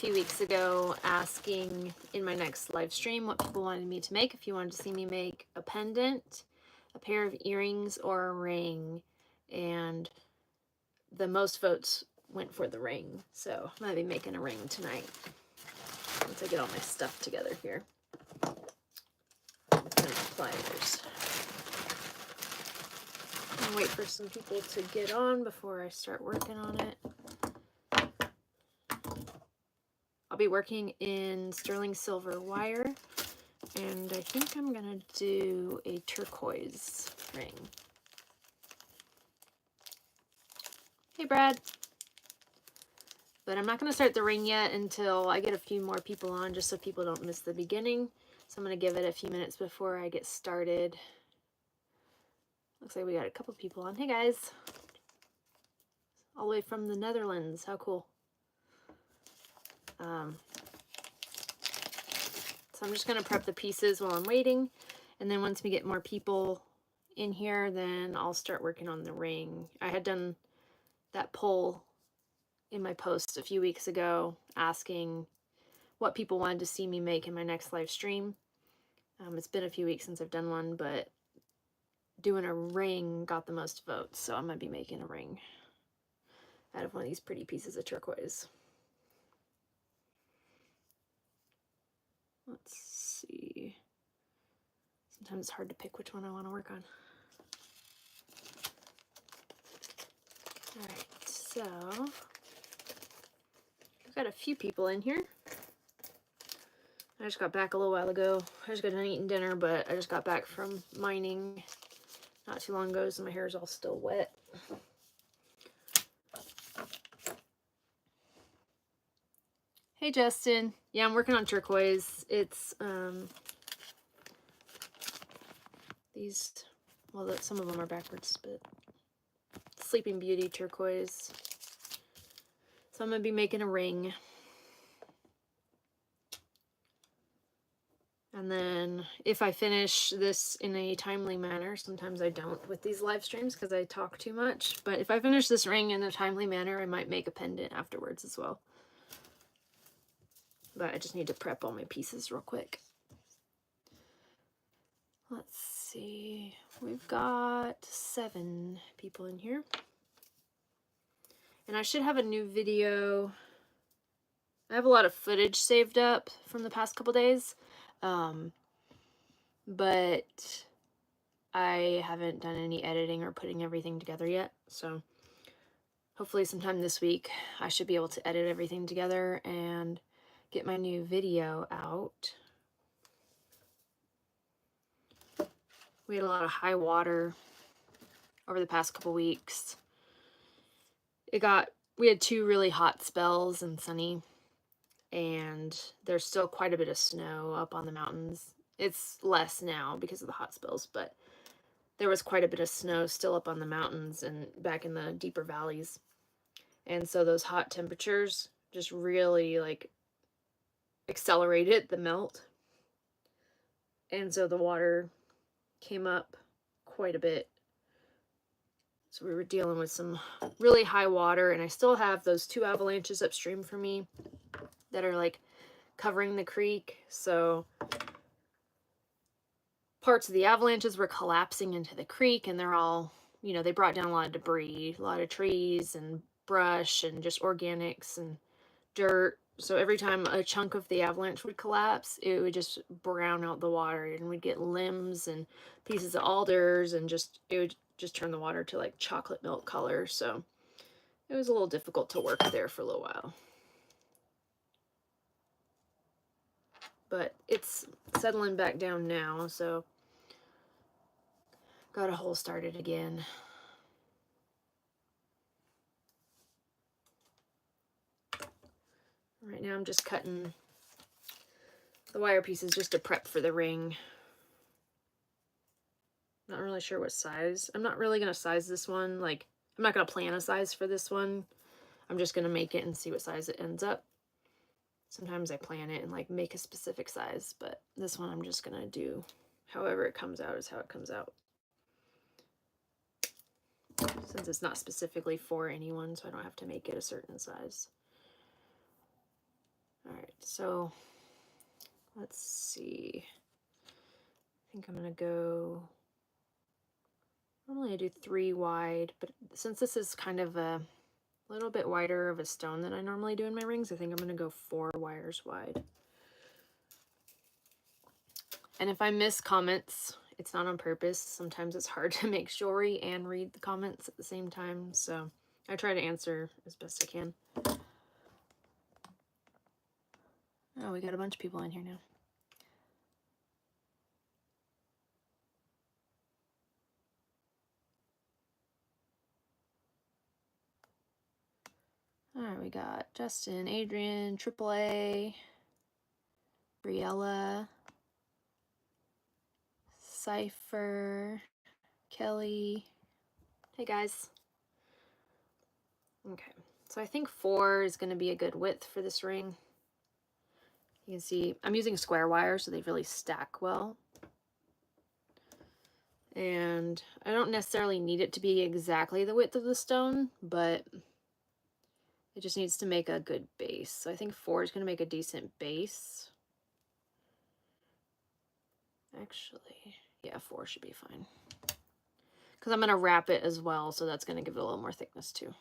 few weeks ago asking in my next live stream what people wanted me to make. If you wanted to see me make a pendant, a pair of earrings, or a ring. And the most votes went for the ring. So I'm going to be making a ring tonight. Once I get all my stuff together here. And pliers. I'll wait for some people to get on before I start working on it. I'll be working in sterling silver wire, and I think I'm gonna do a turquoise ring. Hey Brad. But I'm not gonna start the ring yet until I get a few more people on, just so people don't miss the beginning. So I'm gonna give it a few minutes before I get started. Looks like we got a couple people on. Hey guys. All the way from the Netherlands. How cool. So I'm just going to prep the pieces while I'm waiting. And then once we get more people in here, then I'll start working on the ring. I had done that poll in my post a few weeks ago asking what people wanted to see me make in my next live stream. It's been a few weeks since I've done one, but doing a ring got the most votes. So I'm going to be making a ring out of one of these pretty pieces of turquoise. Let's see. Sometimes it's hard to pick which one I want to work on. Alright, so I've got a few people in here. I just got back a little while ago. I just got done eating dinner, but I just got back from mining not too long ago, so my hair is all still wet. Hey Justin. Yeah, I'm working on turquoise. It's these, well, some of them are backwards, but Sleeping Beauty turquoise. So I'm going to be making a ring. And then if I finish this in a timely manner, sometimes I don't with these live streams because I talk too much. But if I finish this ring in a timely manner, I might make a pendant afterwards as well. But I just need to prep all my pieces real quick. Let's see. We've got 7 people in here. And I should have a new video. I have a lot of footage saved up from the past couple days. But I haven't done any editing or putting everything together yet. So hopefully sometime this week I should be able to edit everything together and get my new video out. We had a lot of high water over the past couple weeks. We had 2 really hot spells and sunny, and there's still quite a bit of snow up on the mountains. It's less now because of the hot spells, but there was quite a bit of snow still up on the mountains and back in the deeper valleys. And so those hot temperatures just really like accelerated the melt. And so the water came up quite a bit. So we were dealing with some really high water, and I still have those 2 avalanches upstream from me that are like covering the creek. So parts of the avalanches were collapsing into the creek, and they're all, you know, they brought down a lot of debris, a lot of trees and brush and just organics and dirt. So every time a chunk of the avalanche would collapse, it would just brown out the water, and we'd get limbs and pieces of alders, and it would just turn the water to like chocolate milk color. So it was a little difficult to work there for a little while. But it's settling back down now, so got a hole started again. Right now I'm just cutting the wire pieces just to prep for the ring. Not really sure what size. I'm not really going to size this one. Like, I'm not going to plan a size for this one. I'm just going to make it and see what size it ends up. Sometimes I plan it and like make a specific size, but this one I'm just going to do however it comes out is how it comes out. Since it's not specifically for anyone, so I don't have to make it a certain size. right, so let's see. I think I'm gonna go, normally I do 3 wide, but since this is kind of a little bit wider of a stone than I normally do in my rings, I think I'm gonna go 4 wires wide. And if I miss comments, it's not on purpose. Sometimes it's hard to make jewelry and read the comments at the same time, so I try to answer as best I can. Oh, we got a bunch of people in here now. All right, we got Justin, Adrian, AAA, Briella, Cypher, Kelly. Hey guys. Okay, so I think 4 is going to be a good width for this ring. You can see I'm using square wire, so they really stack well. And I don't necessarily need it to be exactly the width of the stone, but it just needs to make a good base. So I think 4 is going to make a decent base. Actually, yeah, 4 should be fine. Because I'm going to wrap it as well, so that's going to give it a little more thickness too.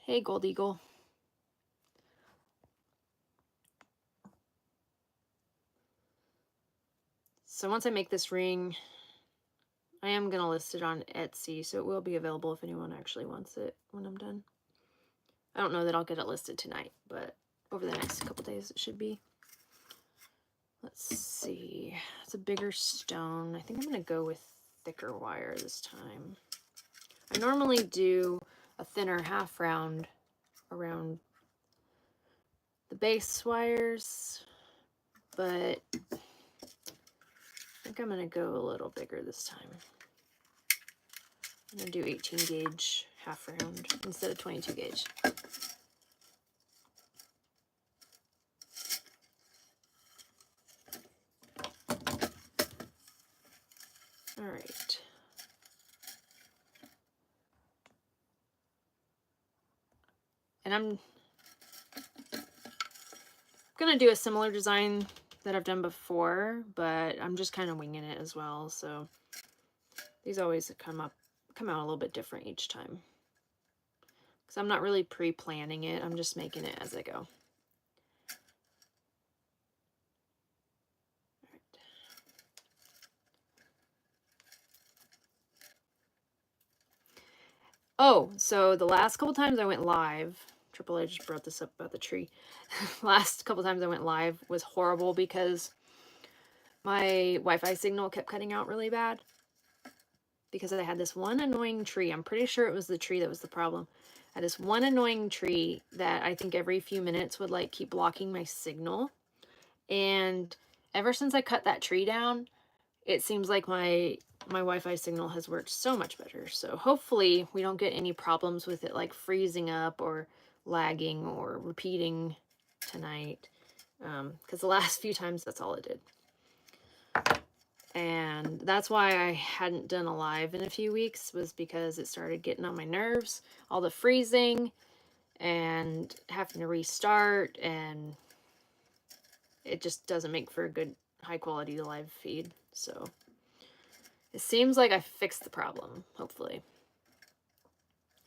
Hey, Gold Eagle. So once I make this ring, I am going to list it on Etsy, so it will be available if anyone actually wants it when I'm done. I don't know that I'll get it listed tonight, but over the next couple days it should be. Let's see. It's a bigger stone. I think I'm going to go with thicker wire this time. I normally do a thinner half round around the base wires, but I think I'm going to go a little bigger this time. I'm going to do 18 gauge half round instead of 22 gauge. All right. And I'm going to do a similar design that I've done before, but I'm just kind of winging it as well. So these always come out a little bit different each time. Because I'm not really pre-planning it. I'm just making it as I go. Oh, so the last couple times I went live, AAA just brought this up about the tree. Last couple times I went live was horrible because my Wi-Fi signal kept cutting out really bad. Because I had this one annoying tree. I'm pretty sure it was the tree that was the problem. I had this one annoying tree that I think every few minutes would like keep blocking my signal. And ever since I cut that tree down, it seems like my Wi-Fi signal has worked so much better. So hopefully we don't get any problems with it like freezing up or lagging or repeating tonight. Because the last few times that's all it did. And that's why I hadn't done a live in a few weeks, was because it started getting on my nerves. All the freezing and having to restart, and it just doesn't make for a good high quality live feed. So it seems like I fixed the problem, hopefully.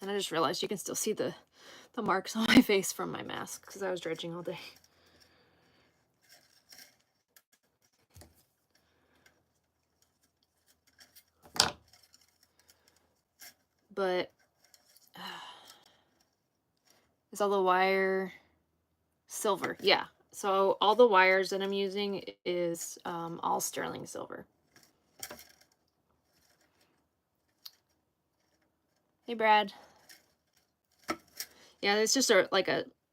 And I just realized you can still see the marks on my face from my mask because I was dredging all day. But is all the wire silver? Yeah. So all the wires that I'm using is all sterling silver. Hey, Brad. Yeah, it's just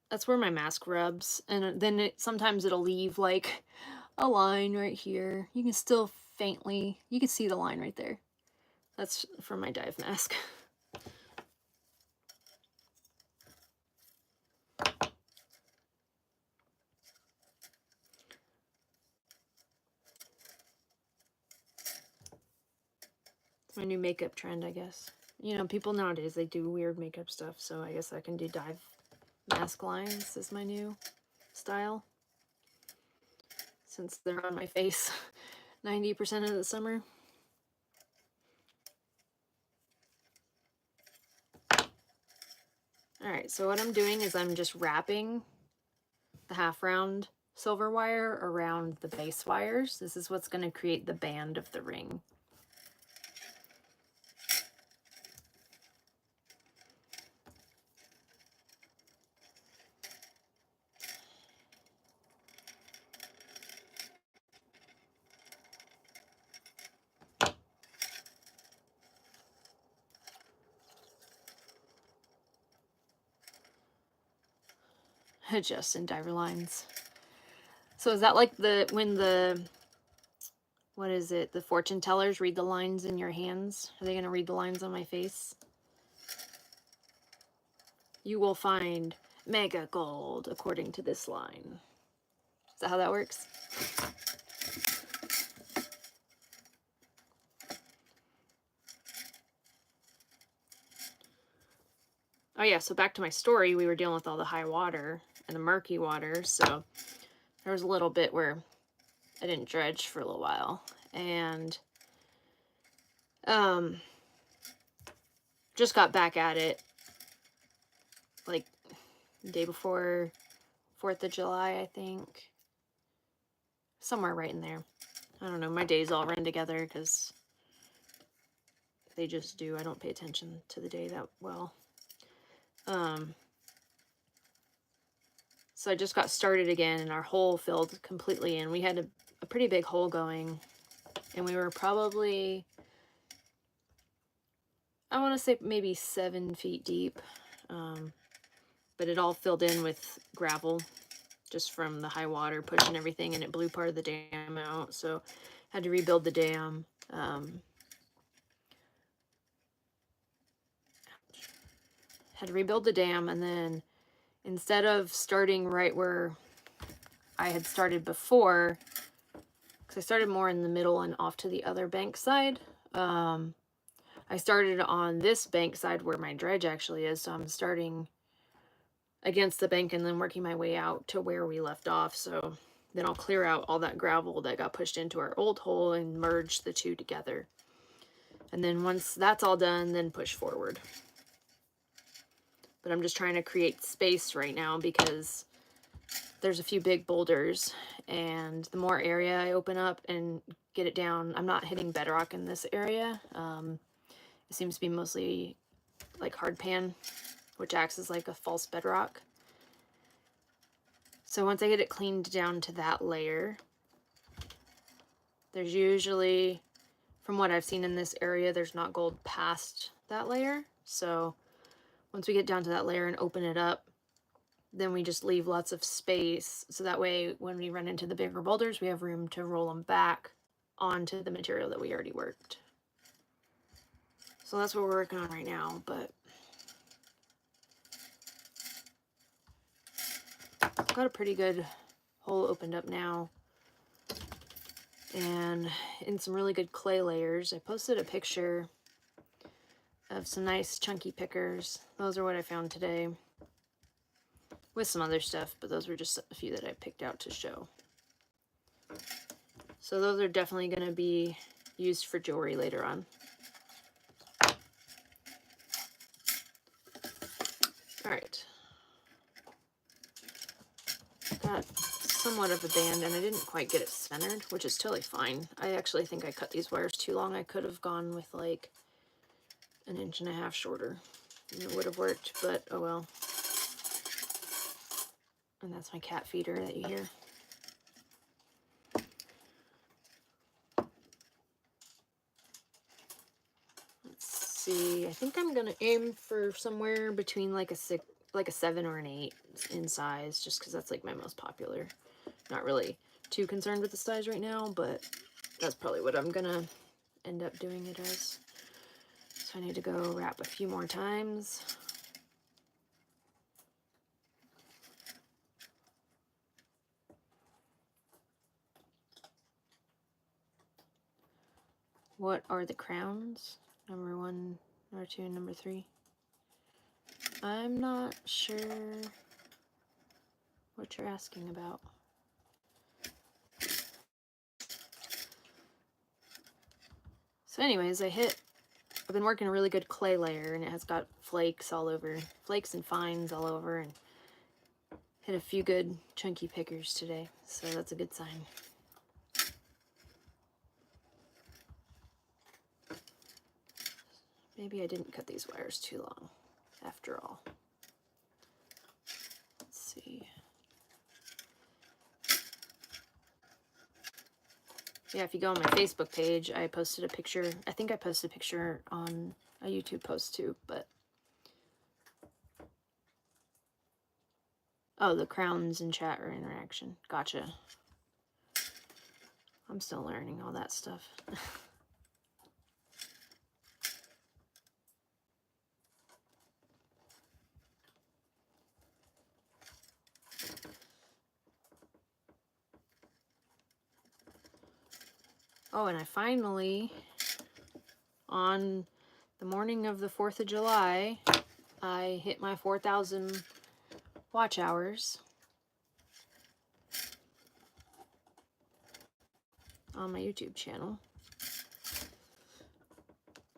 that's where my mask rubs. And then sometimes it'll leave like a line right here. You can still faintly, you can see the line right there. That's from my dive mask. It's my new makeup trend, I guess. you know, people nowadays, they do weird makeup stuff, so I guess I can do dive mask lines is my new style. Since they're on my face 90% of the summer. Alright, so what I'm doing is I'm just wrapping the half round silver wire around the base wires. This is what's going to create the band of the ring. Adjust in diver lines. So is that like when the, what is it, the fortune tellers read the lines in your hands? Are they going to read the lines on my face? You will find mega gold according to this line. Is that how that works? Oh yeah, so back to my story, we were dealing with all the high water and the murky water, so there was a little bit where I didn't dredge for a little while, and just got back at it like the day before 4th of July, I think. Somewhere right in there. I don't know, my days all run together because they just do. I don't pay attention to the day that well. So I just got started again, and our hole filled completely in. We had a pretty big hole going, and we were probably, I want to say maybe 7 feet deep, but it all filled in with gravel just from the high water pushing everything, and it blew part of the dam out, so had to rebuild the dam. Had to rebuild the dam, and then instead of starting right where I had started before, because I started more in the middle and off to the other bank side, I started on this bank side where my dredge actually is, so I'm starting against the bank and then working my way out to where we left off. So then I'll clear out all that gravel that got pushed into our old hole and merge the two together. And then once that's all done, then push forward. But I'm just trying to create space right now because there's a few big boulders, and the more area I open up and get it down, I'm not hitting bedrock in this area. It seems to be mostly like hard pan, which acts as like a false bedrock. So once I get it cleaned down to that layer, there's usually, from what I've seen in this area, there's not gold past that layer. So once we get down to that layer and open it up, then we just leave lots of space. So that way, when we run into the bigger boulders, we have room to roll them back onto the material that we already worked. So that's what we're working on right now, but got a pretty good hole opened up now. And in some really good clay layers. I posted a picture of some nice chunky pickers. Those are what I found today. With some other stuff, but those were just a few that I picked out to show. So those are definitely going to be used for jewelry later on. Alright. Got somewhat of a band, and I didn't quite get it centered, which is totally fine. I actually think I cut these wires too long. I could have gone with like 1.5 inches shorter, and it would have worked, but oh well. And that's my cat feeder that you hear. Let's see. I think I'm gonna aim for somewhere between like a 7 or an 8 in size, just because that's like my most popular. Not really too concerned with the size right now, but that's probably what I'm gonna end up doing it as. So I need to go wrap a few more times. What are the crowns? Number 1, Number 2 and number 3. I'm not sure what you're asking about. So anyways, I've been working a really good clay layer, and it has got flakes all over, flakes and fines all over, and hit a few good chunky pickers today, so that's a good sign. Maybe I didn't cut these wires too long, after all. Let's see. Yeah, if you go on my Facebook page, I posted a picture. I think I posted a picture on a YouTube post too, but... Oh, the crowns and chat or interaction. Gotcha. I'm still learning all that stuff. Oh, and I finally, on the morning of the 4th of July, I hit my 4,000 watch hours on my YouTube channel.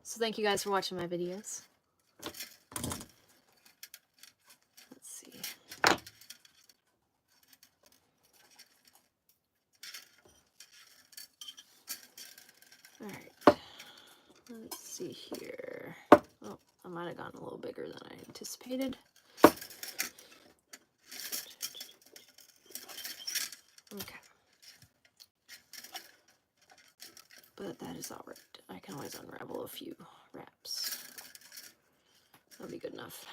So thank you guys for watching my videos. Let's see. Alright. Let's see here. Oh, I might have gone a little bigger than I anticipated. Okay. But that is alright. I can always unravel a few wraps. That'll be good enough.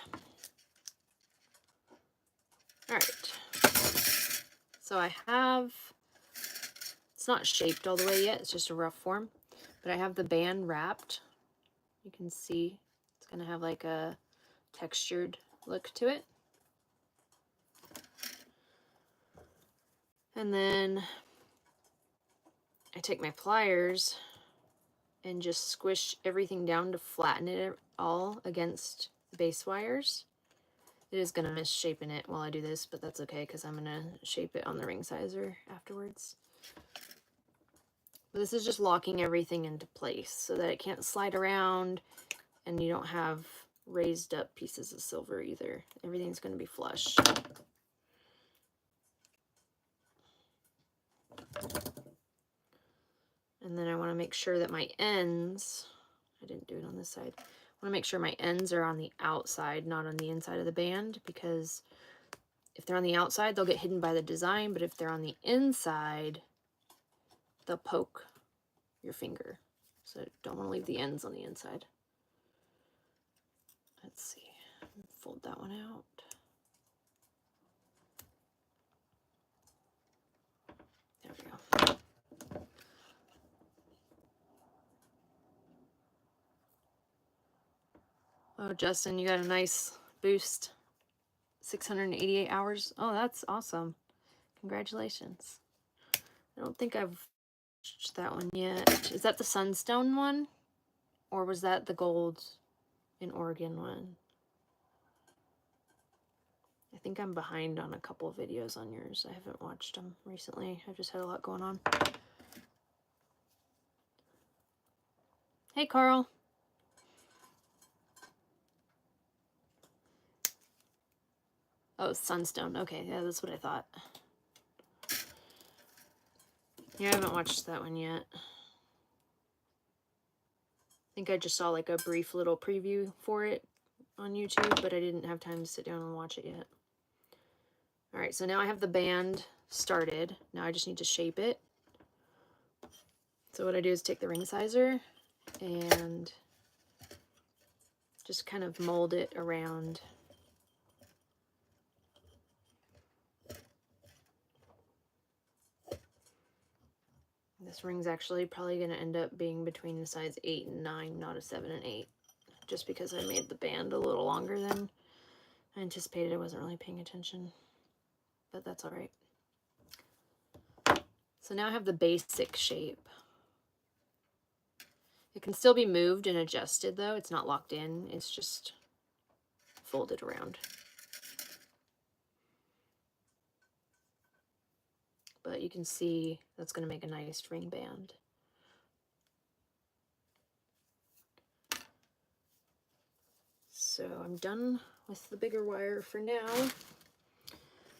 Alright. So I have, it's not shaped all the way yet, it's just a rough form. But I have the band wrapped. You can see it's going to have like a textured look to it. And then I take my pliers and just squish everything down to flatten it all against the base wires. It is going to misshapen it while I do this, but that's okay because I'm going to shape it on the ring sizer afterwards. But this is just locking everything into place so that it can't slide around and you don't have raised up pieces of silver either. Everything's going to be flush. And then I want to make sure that my ends, I didn't do it on this side, I want to make sure my ends are on the outside, not on the inside of the band, because if they're on the outside, they'll get hidden by the design, but if they're on the inside, they'll poke your finger. So don't want to leave the ends on the inside. Let's see, fold that one out. There we go. Oh, Justin, you got a nice boost. 688 hours. Oh, that's awesome. Congratulations. I don't think I've watched that one yet. Is that the Sunstone one? Or was that the gold in Oregon one? I think I'm behind on a couple of videos on yours. I haven't watched them recently. I've just had a lot going on. Hey, Carl. Oh, Sunstone. Okay, yeah, that's what I thought. Yeah, I haven't watched that one yet. I think I just saw like a brief little preview for it on YouTube, but I didn't have time to sit down and watch it yet. All right, so now I have the band started. Now I just need to shape it. So what I do is take the ring sizer and just kind of mold it around. This ring's actually probably going to end up being between the size 8 and 9, not a 7 and 8. Just because I made the band a little longer than I anticipated. I wasn't really paying attention. But that's alright. So now I have the basic shape. It can still be moved and adjusted though. It's not locked in. It's just folded around. But you can see that's going to make a nice ring band. So I'm done with the bigger wire for now.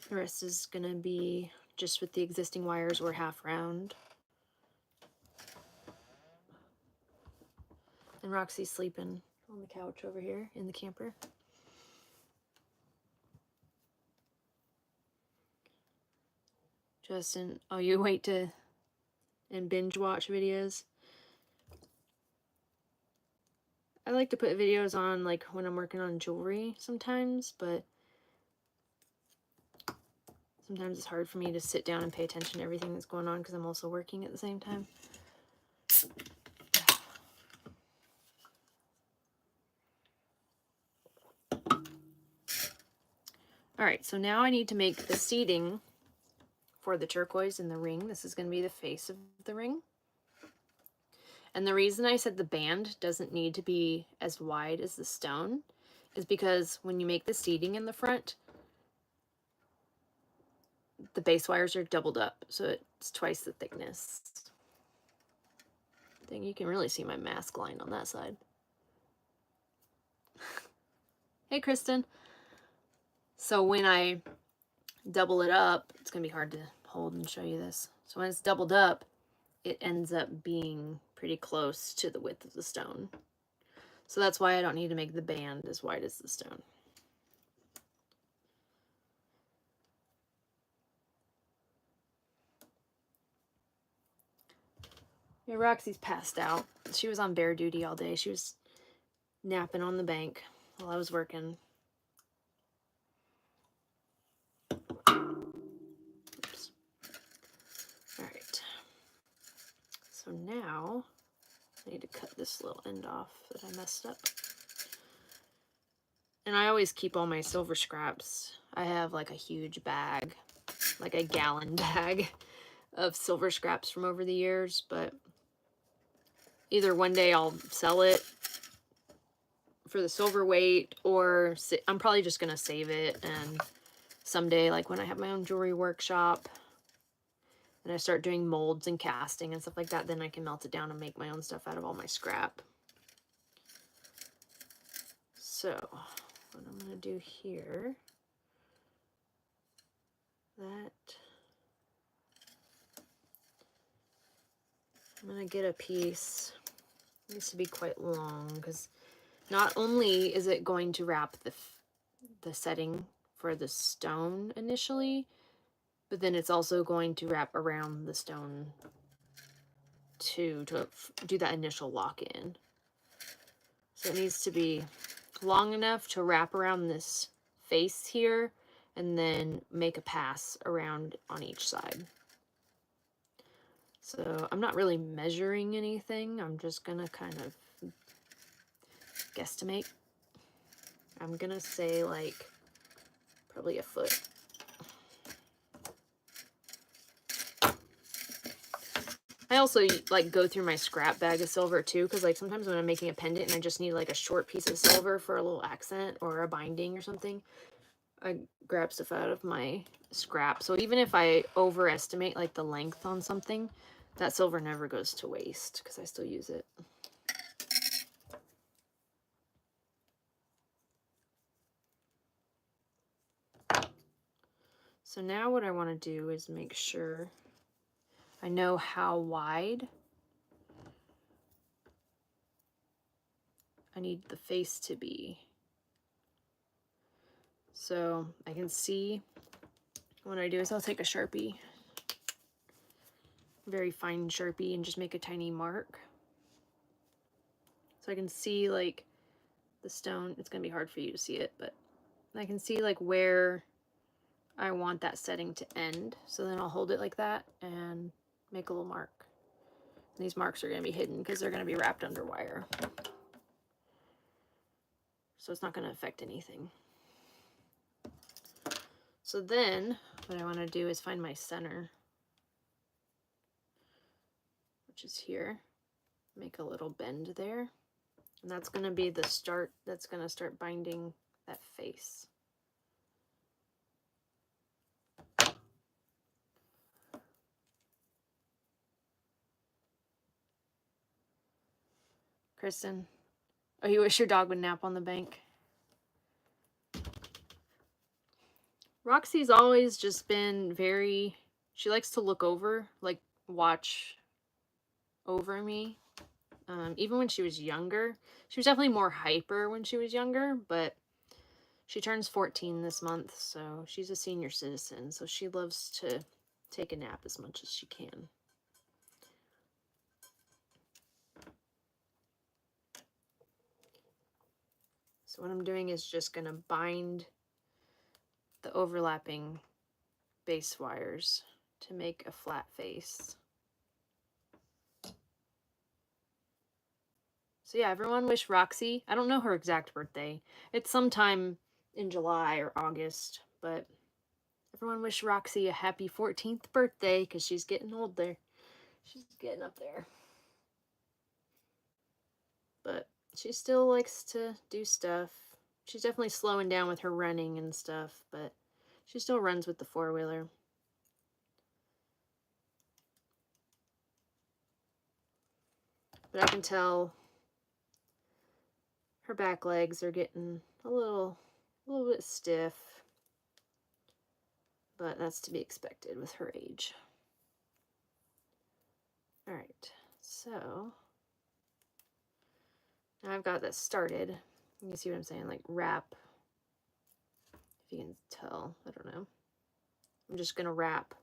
The rest is going to be just with the existing wires or half round. And Roxy's sleeping on the couch over here in the camper. Justin, oh, you wait to and binge watch videos? I like to put videos on like when I'm working on jewelry sometimes, but sometimes it's hard for me to sit down and pay attention to everything that's going on because I'm also working at the same time. Alright, so now I need to make the seating for the turquoise in the ring. This is going to be the face of the ring. And the reason I said the band doesn't need to be as wide as the stone is because when you make the seating in the front, the base wires are doubled up, so it's twice the thickness. I think you can really see my mask line on that side. Hey, Kristen. So when I double it up, it's going to be hard to hold and show you this. So when it's doubled up, it ends up being pretty close to the width of the stone. So that's why I don't need to make the band as wide as the stone. Yeah, Roxy's passed out. She was on bear duty all day. She was napping on the bank while I was working. Oops. All right. So now I need to cut this little end off that I messed up. And I always keep all my silver scraps. I have like a huge bag, like a gallon bag of silver scraps from over the years, but either one day I'll sell it for the silver weight, or I'm probably just going to save it, and someday, like when I have my own jewelry workshop and I start doing molds and casting and stuff like that, then I can melt it down and make my own stuff out of all my scrap. So what I'm going to do here, that I'm going to get a piece. It needs to be quite long because not only is it going to wrap the setting for the stone initially, but then it's also going to wrap around the stone to do that initial lock-in. So it needs to be long enough to wrap around this face here and then make a pass around on each side. So I'm not really measuring anything. I'm just going to kind of guesstimate. I'm going to say like probably a foot. I also like go through my scrap bag of silver too, because like sometimes when I'm making a pendant and I just need like a short piece of silver for a little accent or a binding or something, I grab stuff out of my scrap. So even if I overestimate like the length on something, that silver never goes to waste because I still use it. So now what I want to do is make sure I know how wide I need the face to be. So I can see what I do is I'll take a Sharpie, very fine Sharpie, and just make a tiny mark. So I can see like the stone. It's going to be hard for you to see it, but I can see like where I want that setting to end. So then I'll hold it like that and make a little mark. And these marks are going to be hidden because they're going to be wrapped under wire. So it's not going to affect anything. So then what I want to do is find my center, which is here. make a little bend there. And that's going to be the start, that's going to start binding that face. Kristen, oh, you wish your dog would nap on the bank? Roxy's always just been very, she likes to look over, like watch over me. Even when she was younger, she was definitely more hyper when she was younger, but she turns 14 this month, so she's a senior citizen, so she loves to take a nap as much as she can. So what I'm doing is just going to bind the overlapping base wires to make a flat face. So yeah, everyone wish Roxy, I don't know her exact birthday. It's sometime in July or August, but everyone wish Roxy a happy 14th birthday because she's getting old there. She's getting up there. But she still likes to do stuff. She's definitely slowing down with her running and stuff, but she still runs with the four-wheeler. But I can tell her back legs are getting a little bit stiff, but that's to be expected with her age. All right, so now I've got that started. You can see what I'm saying, like wrap, if you can tell, I don't know. I'm just gonna wrap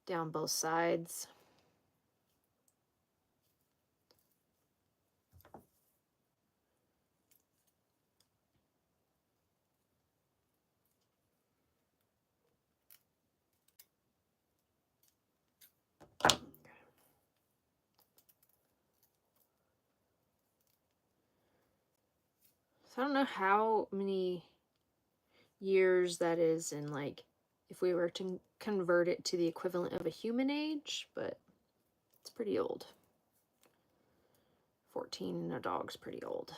down both sides. So I don't know how many years that is in, like, if we were to convert it to the equivalent of a human age, but it's pretty old. 14 in a dog's pretty old.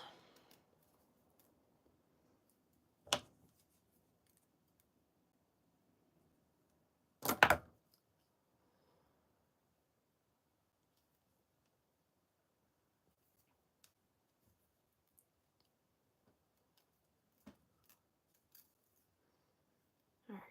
All right.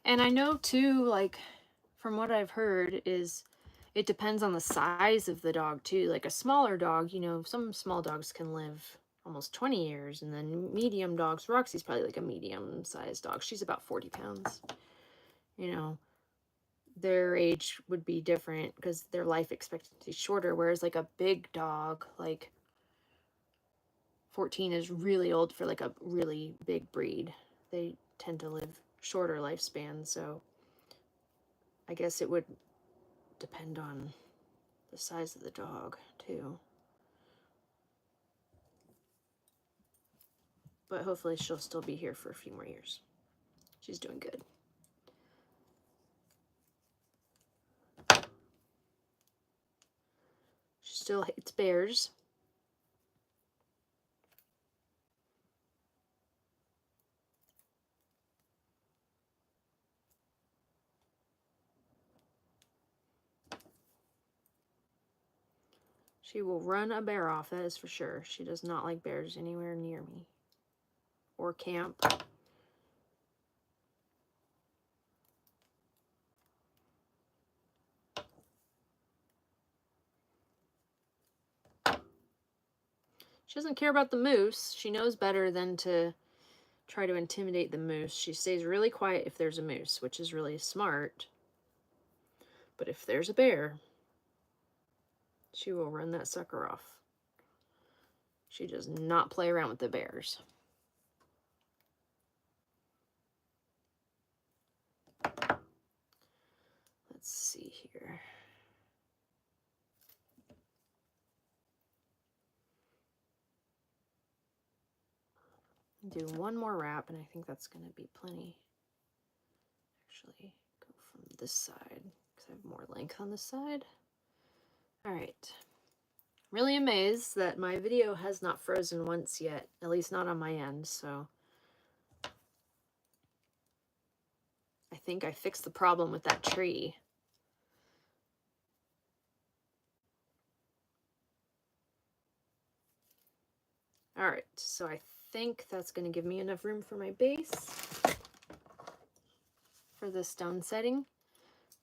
And I know too, like, from what I've heard, is it depends on the size of the dog too. Like a smaller dog, you know, some small dogs can live almost 20 years, and then medium dogs, Roxy's probably like a medium-sized dog. She's about 40 pounds. You know, their age would be different because their life expectancy is shorter, whereas like a big dog, like 14 is really old for like a really big breed. They tend to live shorter lifespans, so I guess it would depend on the size of the dog too. But hopefully she'll still be here for a few more years. She's doing good. She still hates bears. She will run a bear off, that is for sure. She does not like bears anywhere near me. Or camp. She doesn't care about the moose. She knows better than to try to intimidate the moose. She stays really quiet if there's a moose, which is really smart. But if there's a bear, she will run that sucker off. She does not play around with the bears. Let's see here. Do one more wrap, and I think that's going to be plenty. Actually, go from this side because I have more length on this side. All right. Really amazed that my video has not frozen once yet, at least not on my end, so I think I fixed the problem with that tree. All right, so I think that's going to give me enough room for my base for the stone setting.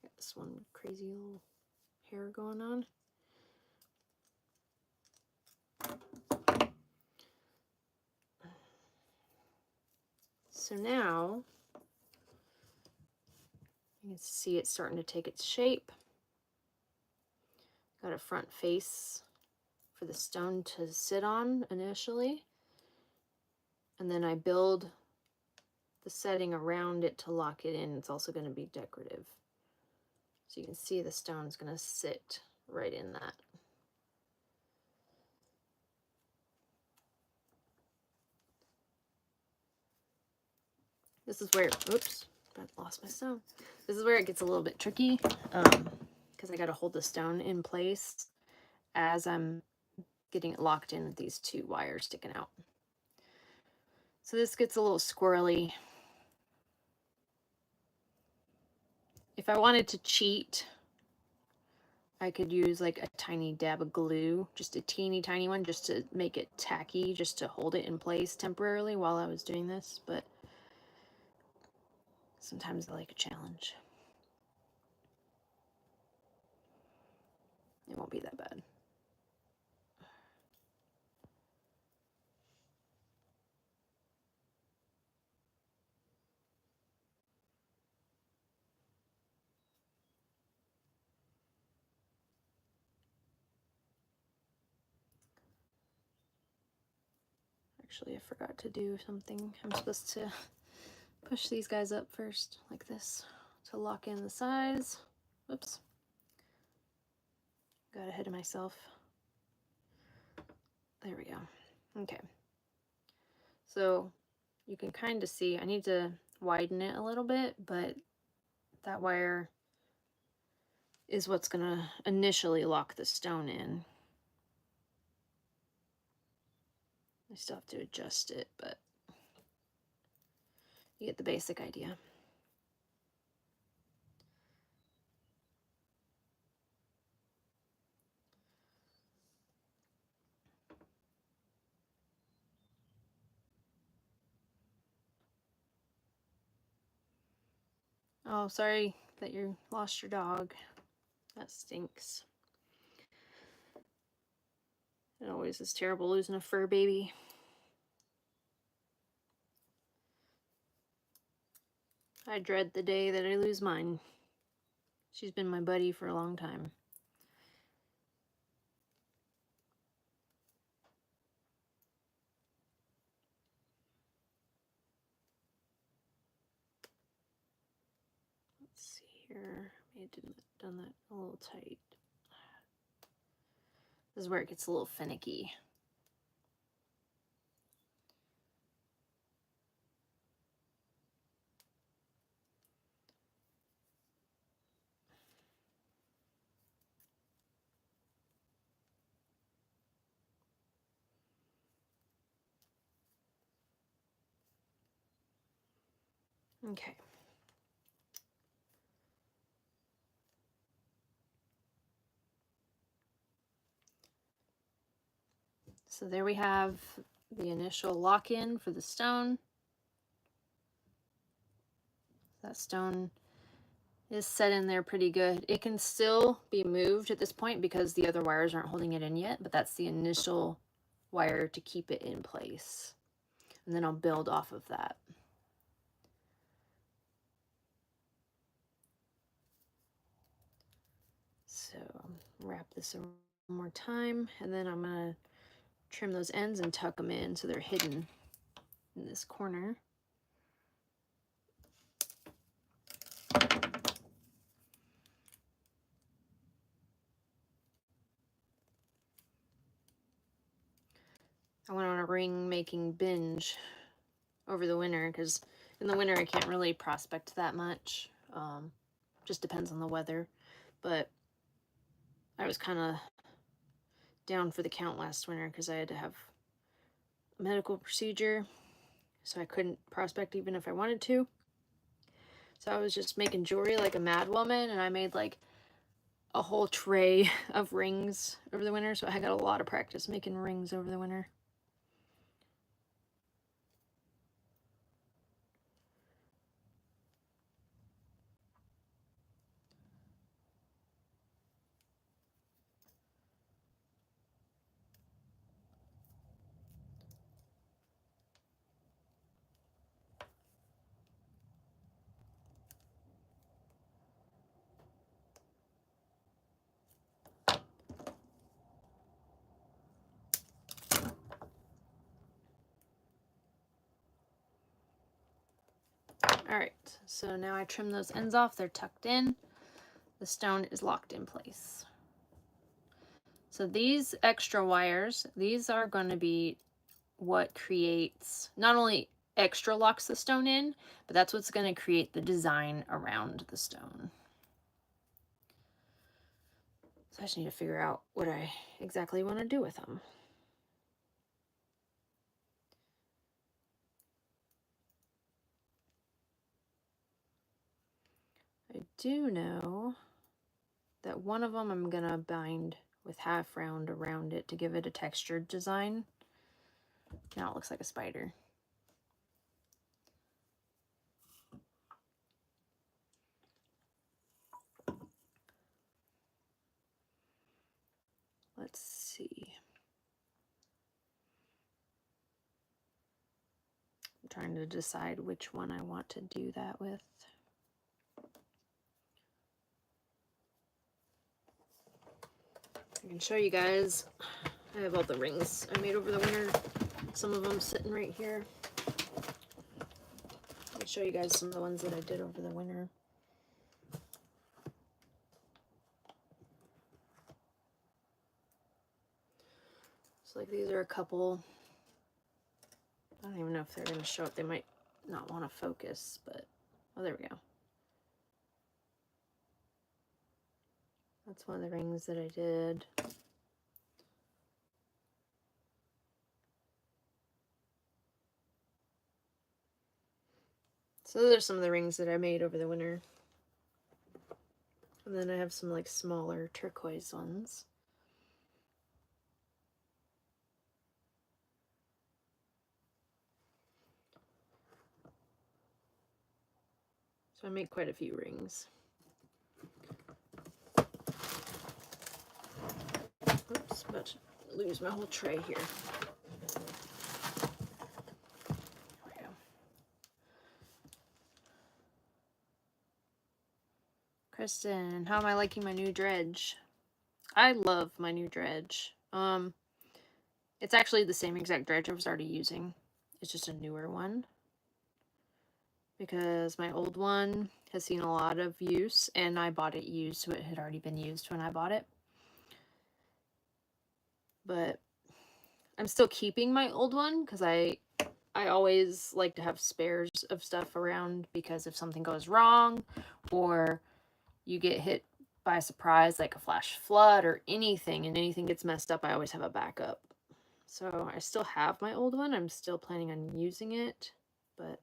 Got this one crazy little hair going on. So now you can see it starting to take its shape. Got a front face for the stone to sit on initially, and then I build the setting around it to lock it in. It's also going to be decorative. So you can see the stone's going to sit right in that. This is where, oops, I lost my stone. This is where it gets a little bit tricky because I got to hold the stone in place as I'm getting it locked in with these two wires sticking out. So this gets a little squirrely. If I wanted to cheat, I could use like a tiny dab of glue, just a teeny tiny one, just to make it tacky, just to hold it in place temporarily while I was doing this, but sometimes I like a challenge. It won't be that bad. Actually, I forgot to do something. I'm supposed to push these guys up first, like this, to lock in the sides. Whoops. Got ahead of myself. There we go. Okay. So you can kind of see, I need to widen it a little bit, but that wire is what's going to initially lock the stone in. I still have to adjust it, but you get the basic idea. Oh, sorry that you lost your dog. That stinks. It always is terrible losing a fur baby. I dread the day that I lose mine. She's been my buddy for a long time. Let's see here. I may have done that a little tight. This is where it gets a little finicky. Okay. So there we have the initial lock-in for the stone. That stone is set in there pretty good. It can still be moved at this point because the other wires aren't holding it in yet, but that's the initial wire to keep it in place. And then I'll build off of that. So wrap this one more time, and then I'm gonna trim those ends and tuck them in so they're hidden in this corner. I went on a ring making binge over the winter, because in the winter I can't really prospect that much. Just depends on the weather. But I was kind of down for the count last winter because I had to have a medical procedure, so I couldn't prospect even if I wanted to. So I was just making jewelry like a mad woman, and I made like a whole tray of rings over the winter, so I got a lot of practice making rings over the winter. Alright, so now I trim those ends off. They're tucked in. The stone is locked in place. So these extra wires, these are going to be what creates, not only extra locks the stone in, but that's what's going to create the design around the stone. So I just need to figure out what I exactly want to do with them. I do know that one of them I'm going to bind with half round around it to give it a textured design. Now it looks like a spider. Let's see. I'm trying to decide which one I want to do that with. I can show you guys. I have all the rings I made over the winter. Some of them sitting right here. I'll show you guys some of the ones that I did over the winter. So like these are a couple. I don't even know if they're going to show up. They might not want to focus, but oh, there we go. That's one of the rings that I did. So those are some of the rings that I made over the winter. And then I have some like smaller turquoise ones. So I made quite a few rings. Oops, about to lose my whole tray here. There we go. Kristen, how am I liking my new dredge? I love my new dredge. It's actually the same exact dredge I was already using. It's just a newer one, because my old one has seen a lot of use, and I bought it used, so it had already been used when I bought it. But I'm still keeping my old one because I always like to have spares of stuff around, because if something goes wrong or you get hit by a surprise like a flash flood or anything, and anything gets messed up, I always have a backup. So I still have my old one. I'm still planning on using it, but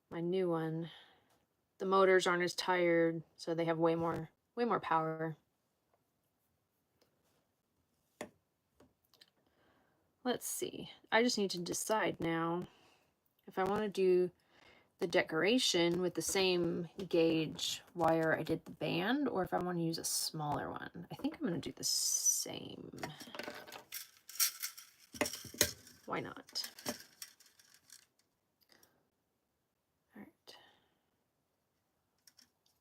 my new one, the motors aren't as tired, so they have way more power. Let's see. I just need to decide now if I want to do the decoration with the same gauge wire I did the band, or if I want to use a smaller one. I think I'm going to do the same. Why not? All right.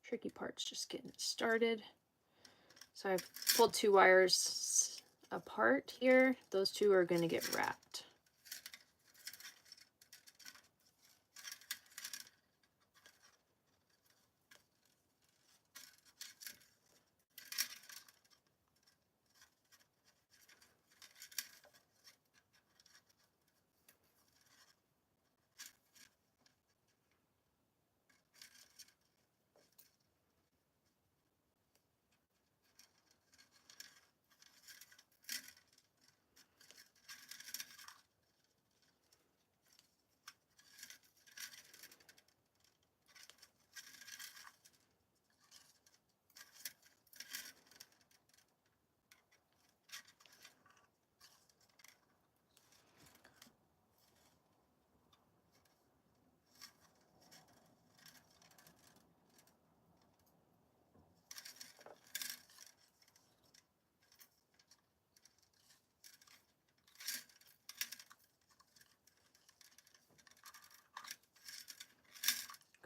Tricky part's just getting it started. So I've pulled two wires apart here. Those two are going to get wrapped.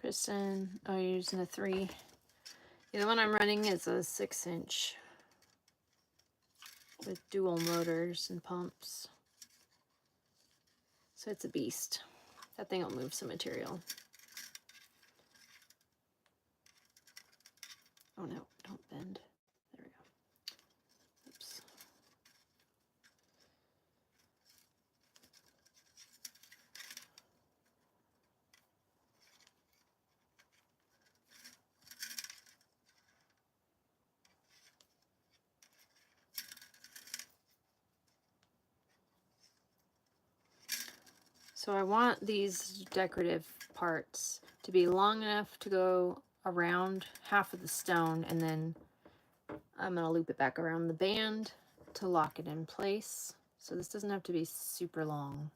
Kristen, oh, you're using a 3. Yeah, the one I'm running is a 6-inch with dual motors and pumps. So it's a beast. That thing will move some material. Oh no, don't bend. There we go. Oops. So I want these decorative parts to be long enough to go around half of the stone, and then I'm going to loop it back around the band to lock it in place. So this doesn't have to be super long.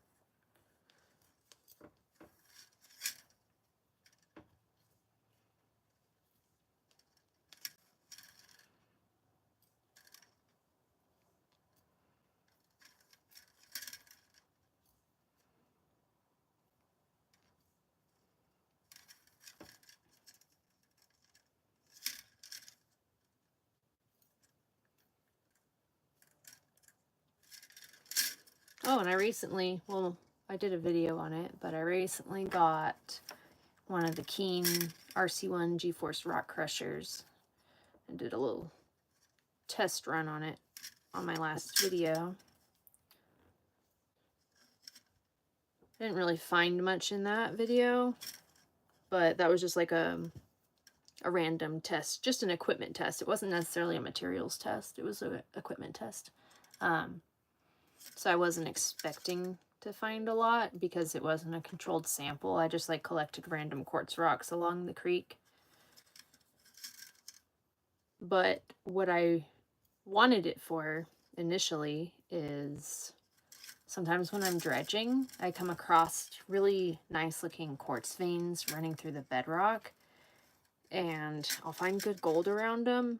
Oh, and I recently, well, I did a video on it, but I recently got one of the Keen RC1 G-Force rock crushers and did a little test run on it on my last video. I didn't really find much in that video, but that was just like a random test, just an equipment test. It wasn't necessarily a materials test. It was an equipment test. So I wasn't expecting to find a lot because it wasn't a controlled sample. I just like collected random quartz rocks along the creek. But what I wanted it for initially is sometimes when I'm dredging, I come across really nice looking quartz veins running through the bedrock, and I'll find good gold around them.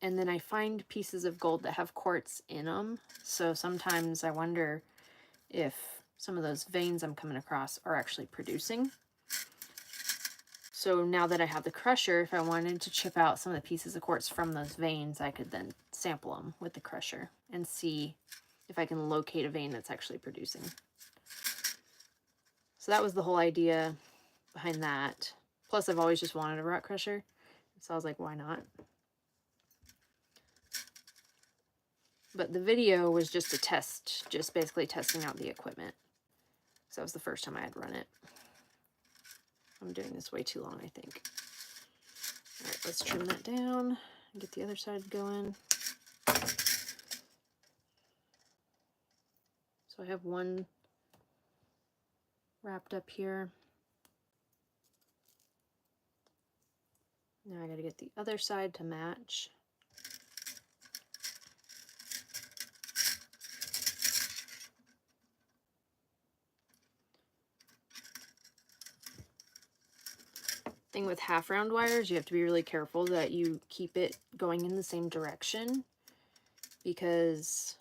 And then I find pieces of gold that have quartz in them. So sometimes I wonder if some of those veins I'm coming across are actually producing. So now that I have the crusher, if I wanted to chip out some of the pieces of quartz from those veins, I could then sample them with the crusher and see if I can locate a vein that's actually producing. So that was the whole idea behind that. Plus, I've always just wanted a rock crusher. So I was like, why not? But the video was just a test, just basically testing out the equipment. So that was the first time I had run it. I'm doing this way too long, I think. All right, let's trim that down and get the other side going. So I have one wrapped up here. Now I gotta get the other side to match. Thing with half round wires, you have to be really careful that you keep it going in the same direction, because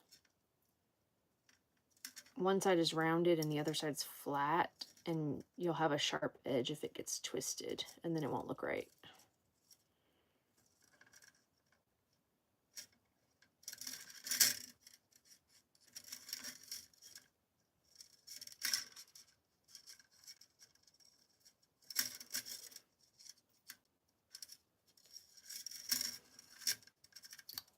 one side is rounded and the other side's flat, and you'll have a sharp edge if it gets twisted, and then it won't look right.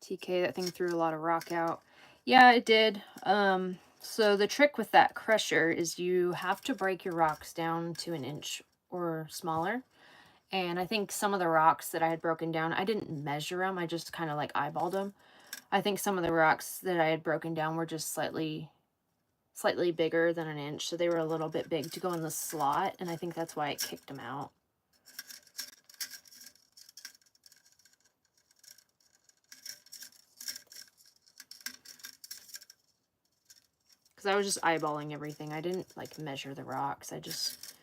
TK, that thing threw a lot of rock out. Yeah, it did. So the trick with that crusher is you have to break your rocks down to 1 inch or smaller. And I think some of the rocks that I had broken down, I didn't measure them. I just kind of like eyeballed them. I think some of the rocks that I had broken down were just slightly bigger than 1 inch. So they were a little bit big to go in the slot. And I think that's why it kicked them out. Because I was just eyeballing everything. I didn't like measure the rocks. I just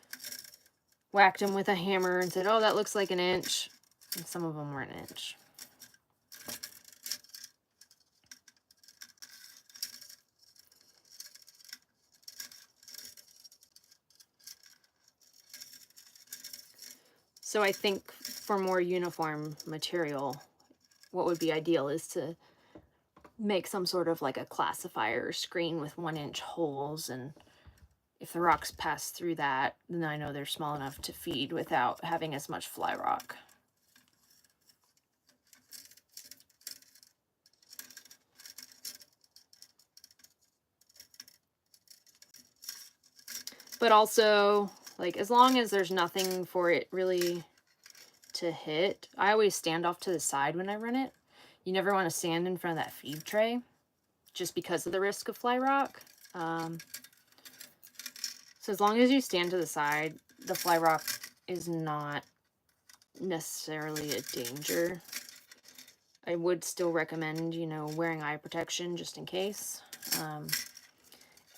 whacked them with a hammer and said, oh, that looks like 1 inch. And some of them were 1 inch. So I think for more uniform material, what would be ideal is to make some sort of like a classifier screen with 1-inch holes, and if the rocks pass through that, then I know they're small enough to feed without having as much fly rock. But also, like, as long as there's nothing for it really to hit, I always stand off to the side when I run it. You never want to stand in front of that feed tray, just because of the risk of fly rock. So as long as you stand to the side, the fly rock is not necessarily a danger. I would still recommend, you know, wearing eye protection just in case.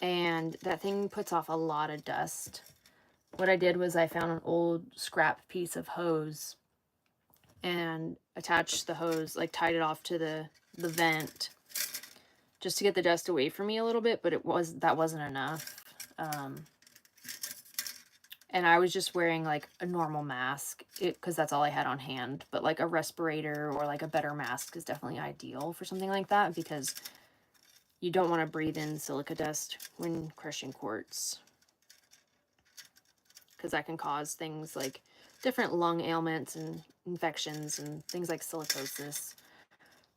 And that thing puts off a lot of dust. What I did was I found an old scrap piece of hose and attached the hose, like tied it off to the vent just to get the dust away from me a little bit, but that wasn't enough. And I was just wearing like a normal mask because that's all I had on hand. But like a respirator or like a better mask is definitely ideal for something like that, because you don't want to breathe in silica dust when crushing quartz, because that can cause things like different lung ailments and infections and things like silicosis.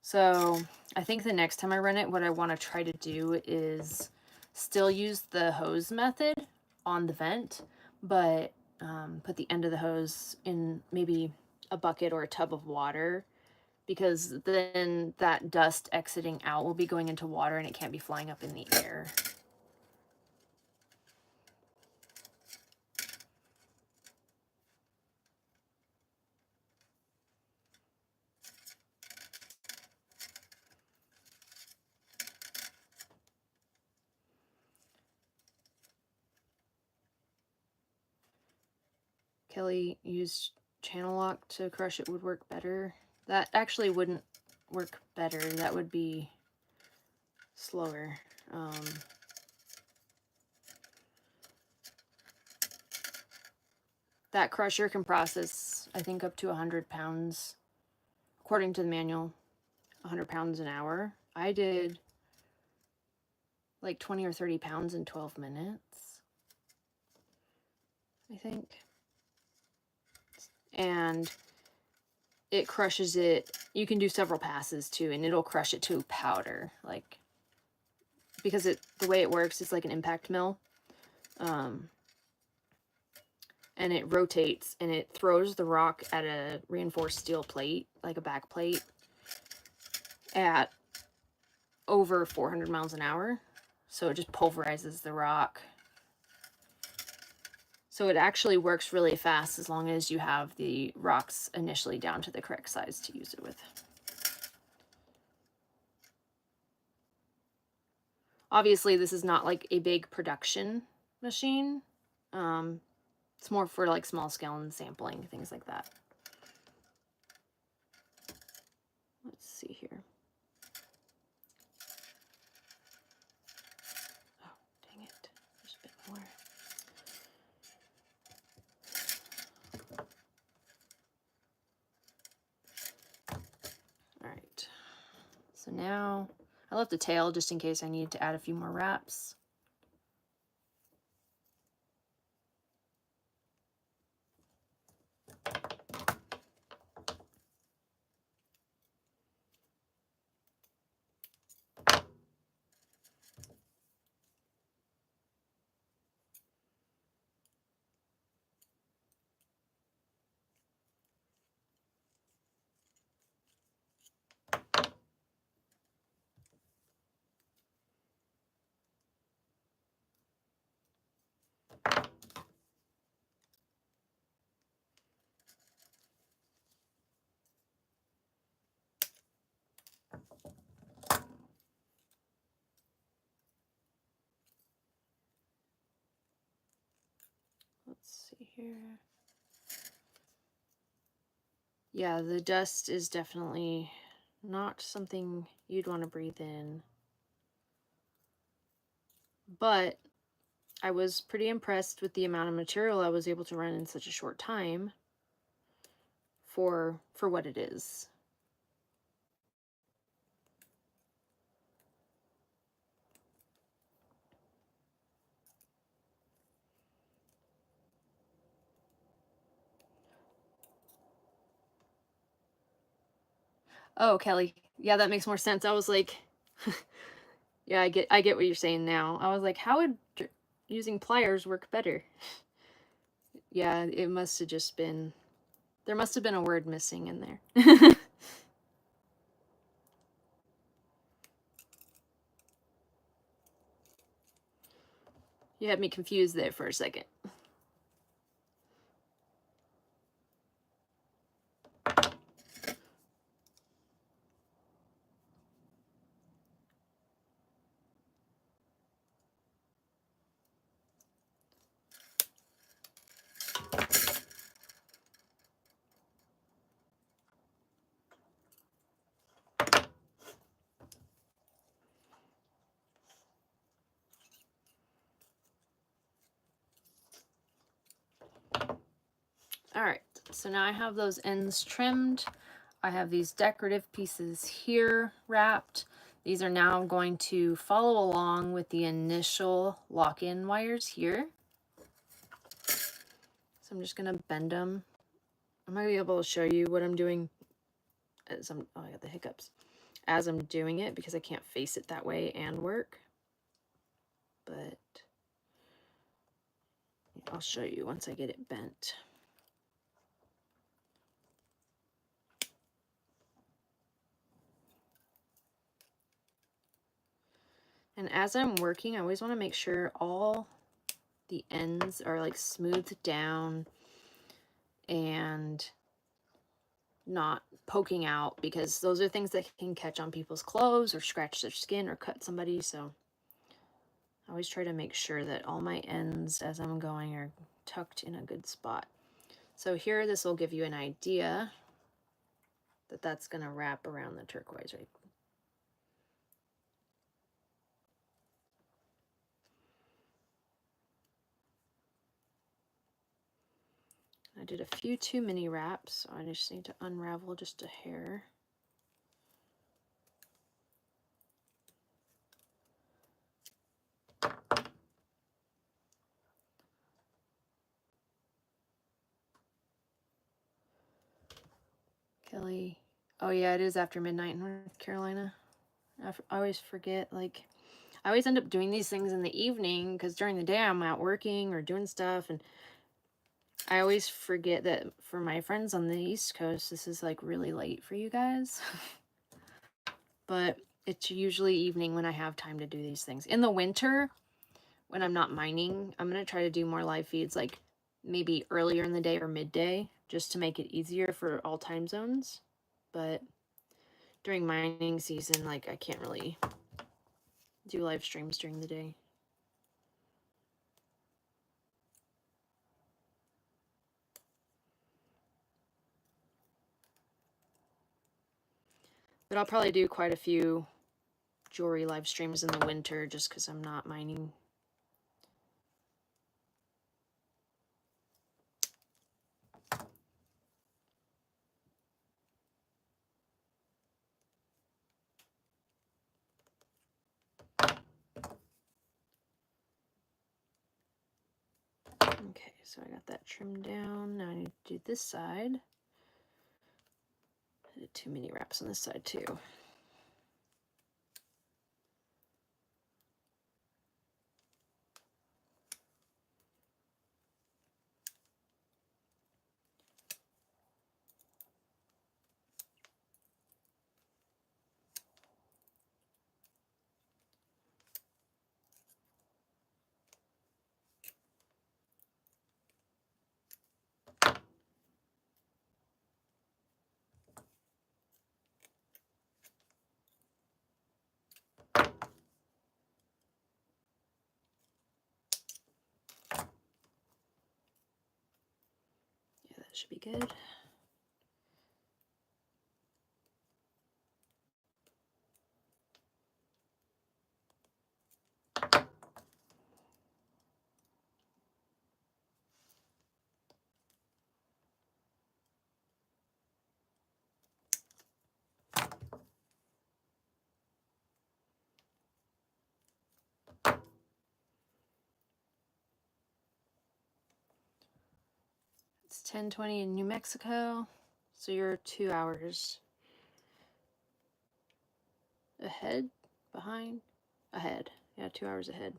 So I think the next time I run it, what I want to try to do is still use the hose method on the vent, but put the end of the hose in maybe a bucket or a tub of water, because then that dust exiting out will be going into water and it can't be flying up in the air. Kelly used channel lock to crush it would work better. That actually wouldn't work better. That would be slower. That crusher can process, I think, up to 100 pounds, according to the manual, 100 pounds an hour. I did like 20 or 30 pounds in 12 minutes, I think. And it crushes it. You can do several passes too, and it'll crush it to powder, like, because the way it works is like an impact mill. And it rotates and it throws the rock at a reinforced steel plate, like a back plate, at over 400 miles an hour. So it just pulverizes the rock. So it actually works really fast as long as you have the rocks initially down to the correct size to use it with. Obviously, this is not like a big production machine. It's more for like small scale and sampling, things like that. Let's see here. Oh, dang it. There's a bit more. All right. So now I left the tail just in case I needed to add a few more wraps. Let's see here. Yeah, the dust is definitely not something you'd want to breathe in. But I was pretty impressed with the amount of material I was able to run in such a short time. for what it is. Oh, Kelly. Yeah, that makes more sense. I was like, yeah, I get what you're saying now. I was like, how would using pliers work better? Yeah, it must have just been, there must have been a word missing in there. You had me confused there for a second. All right, so now I have those ends trimmed. I have these decorative pieces here wrapped. These are now going to follow along with the initial lock-in wires here. So I'm just gonna bend them. I'm gonna be able to show you what I'm doing as I'm, oh, I got the hiccups, as I'm doing it because I can't face it that way and work. But I'll show you once I get it bent. And as I'm working, I always want to make sure all the ends are like smoothed down and not poking out, because those are things that can catch on people's clothes or scratch their skin or cut somebody. So I always try to make sure that all my ends as I'm going are tucked in a good spot. So here, this will give you an idea that that's going to wrap around the turquoise, right? I did a few too many wraps, so I just need to unravel just a hair. Kelly. Oh yeah, it is after midnight in North Carolina. I always forget, like, I always end up doing these things in the evening because during the day I'm out working or doing stuff, and I always forget that for my friends on the East Coast, this is like really late for you guys. But it's usually evening when I have time to do these things. In the winter, when I'm not mining, I'm going to try to do more live feeds like maybe earlier in the day or midday, just to make it easier for all time zones. But during mining season, like, I can't really do live streams during the day. But I'll probably do quite a few jewelry live streams in the winter just because I'm not mining. Okay, so I got that trimmed down. Now I need to do this side. I did too many wraps on this side too. Yeah, that should be good. 10:20 in New Mexico. So you're 2 hours ahead, behind, ahead. Yeah, 2 hours ahead.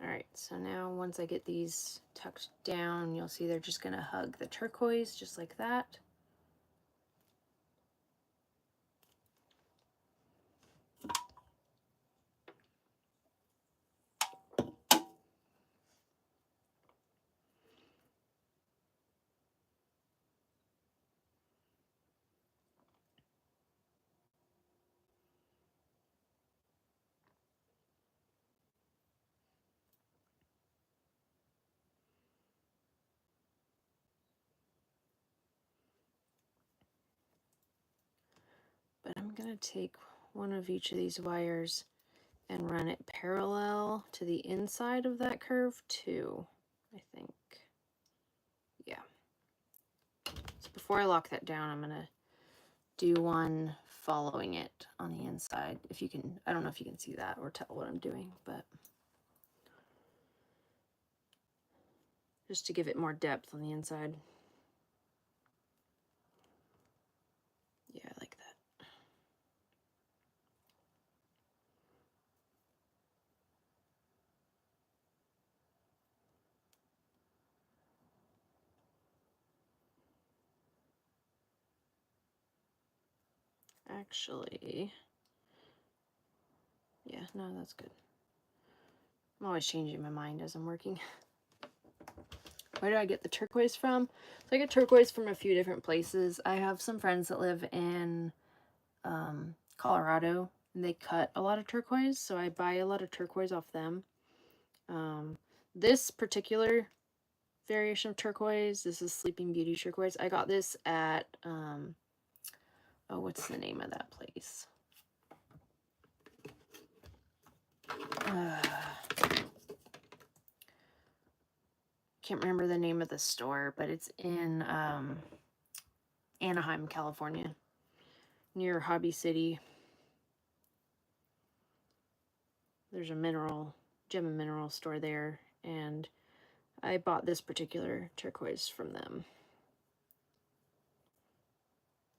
Alright, so now once I get these tucked down, you'll see they're just going to hug the turquoise just like that. But I'm going to take one of each of these wires and run it parallel to the inside of that curve too, I think. Yeah. So before I lock that down, I'm going to do one following it on the inside. If you can, I don't know if you can see that or tell what I'm doing, but just to give it more depth on the inside. Yeah, I like that. Actually, yeah, no, that's good. I'm always changing my mind as I'm working. Where do I get the turquoise from? So I get turquoise from a few different places. I have some friends that live in Colorado, and they cut a lot of turquoise, so I buy a lot of turquoise off them. This particular variation of turquoise, this is Sleeping Beauty turquoise. I got this at, oh, what's the name of that place? Can't remember the name of the store, but it's in Anaheim, California, near Hobby City. There's a gem and mineral store there, and I bought this particular turquoise from them.